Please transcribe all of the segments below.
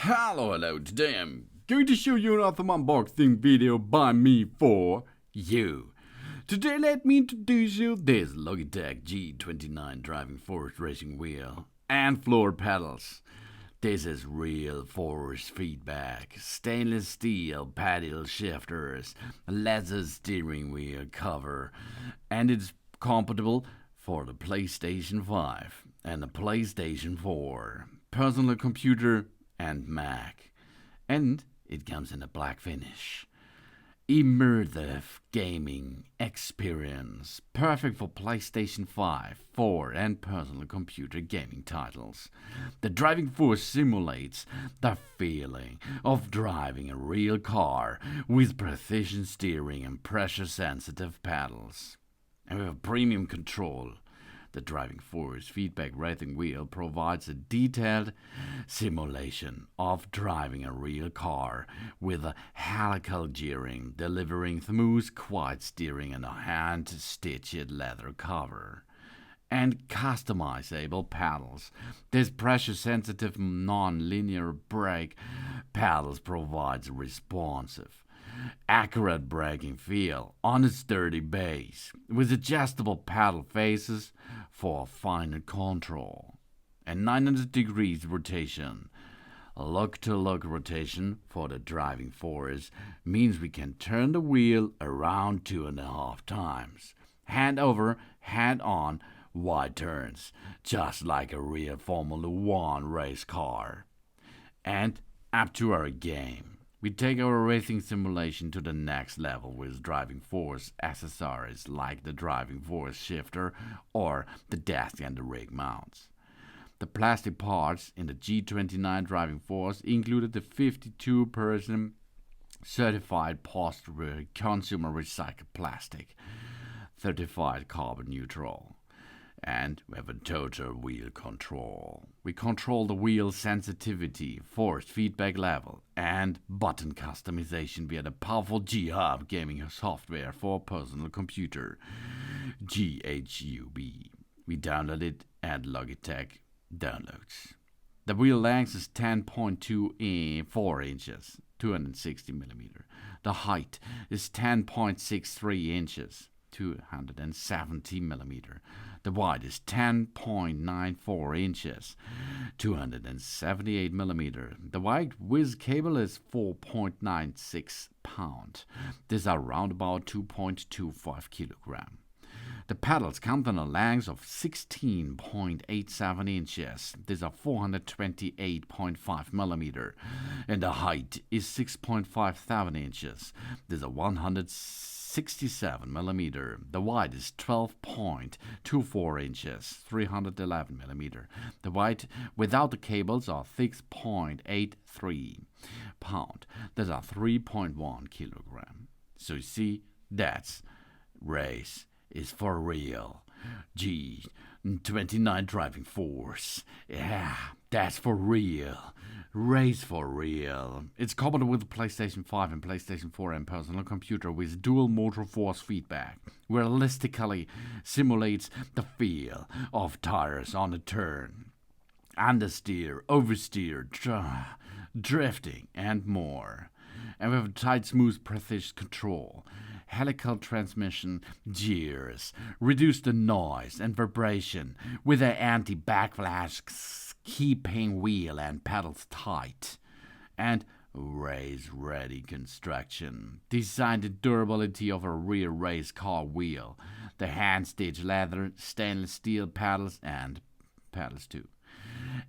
Hello, today I'm going to show you another unboxing video by me for you. Today let me introduce you this Logitech G29 driving force racing wheel and floor pedals. This is real force feedback, stainless steel paddle shifters, leather steering wheel cover, and it's compatible for the PlayStation 5 and the PlayStation 4, personal computer and Mac. And it comes in a black finish. Immersive Gaming Experience, perfect for PlayStation 5, 4 and personal computer gaming titles. The driving force simulates the feeling of driving a real car with precision steering and pressure-sensitive pedals. And with a premium control, the driving force feedback racing wheel provides a detailed simulation of driving a real car with a helical gearing, delivering smooth, quiet steering and a hand-stitched leather cover. And customizable pedals. This pressure-sensitive nonlinear brake pedals provides responsive, accurate braking feel on a sturdy base with adjustable pedal faces for finer control and 900 degrees rotation. Look-to-look rotation for the driving force means we can turn the wheel around 2.5 times. Hand over, hand on, wide turns, just like a real Formula 1 race car. And up to our game. We take our racing simulation to the next level with driving force accessories like the driving force shifter or the desk and the rig mounts. The plastic parts in the G29 driving force included the 52% certified post-consumer recycled plastic, certified carbon neutral. And we have a total wheel control. We control the wheel sensitivity, force feedback level, and button customization via the powerful G-Hub gaming software for personal computer, GHUB. We download it at Logitech Downloads. The wheel length is 10.24 inches, 260 millimeter. The height is 10.63 inches, 270 millimeter. The width is 10.94 inches, 278 millimeter. The wide width cable is 4.96 pound. These are around about 2.25 kilogram. The pedals come in a length of 16.87 inches. These are 428.5 millimeter. And the height is 6.57 inches. These are 167 millimeter. The width is 12.24 inches, 311 millimeter. The weight without the cables are 6.83 pound. These are 3.1 kilogram. So you see, that's race is for real. G29 driving force. Yeah, that's for real. Race for real. It's compatible with the PlayStation 5 and PlayStation 4 and personal computer with dual motor force feedback. Realistically simulates the feel of tires on a turn. Understeer, oversteer, drifting, and more. And with a tight, smooth, precision control. Helical transmission gears reduce the noise and vibration with an anti-backlash, keeping wheel and pedals tight. And race-ready construction. Design the durability of a real race car wheel. The hand-stitched leather, stainless steel pedals, and pedals too.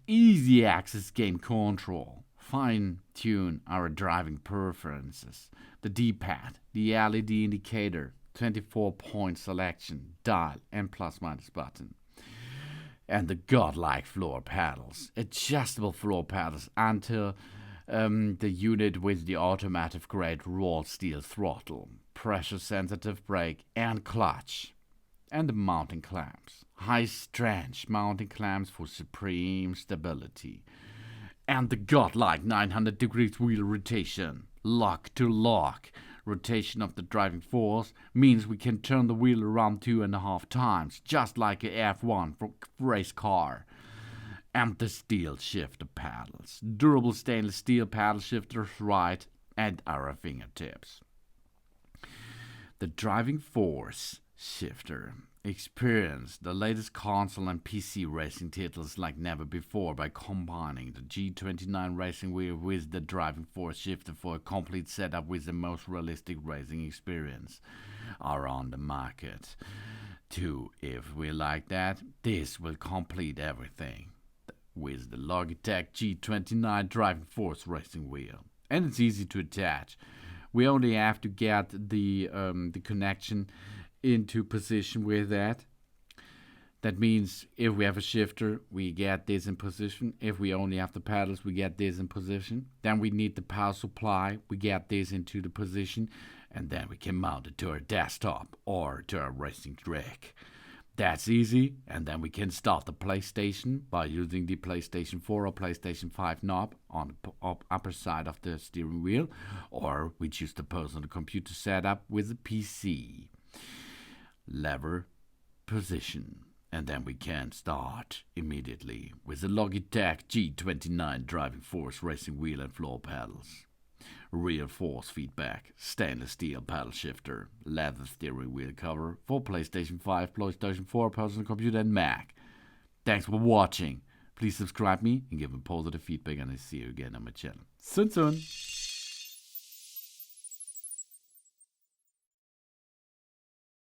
Easy access game control. Fine-tune our driving preferences. The D-pad, the LED indicator, 24-point selection, dial, and plus-minus button. And the godlike floor pedals, adjustable floor pedals until the unit with the automotive-grade rolled steel throttle, pressure-sensitive brake, and clutch. And the mounting clamps, high-strength mounting clamps for supreme stability. And the godlike 900 degrees wheel rotation, lock to lock. Rotation of the driving force means we can turn the wheel around 2.5 times, just like a F1 race car. and the steel shifter pedals. Durable stainless steel paddle shifters right at our fingertips. The driving force shifter. Experience the latest console and PC racing titles like never before by combining the G29 racing wheel with the driving force shifter for a complete setup with the most realistic racing experience are on the market. Too, if we like that, this will complete everything with the Logitech G29 driving force racing wheel. And it's easy to attach. We only have to get the connection into position with that. That means if we have a shifter, we get this in position. If we only have the pedals, we get this in position. Then we need the power supply. We get this into the position. And then we can mount it to our desktop or to our racing rig. That's easy. And then we can start the PlayStation by using the PlayStation 4 or PlayStation 5 knob on the upper side of the steering wheel. Or we choose the personal computer setup with a PC lever position. And then we can start immediately with the Logitech G29 driving force racing wheel and floor pedals. Real force feedback, stainless steel paddle shifter, leather steering wheel cover for PlayStation 5, PlayStation 4, personal computer and Mac. Thanks for watching. Please subscribe me and give me positive feedback and I see you again on my channel. Soon.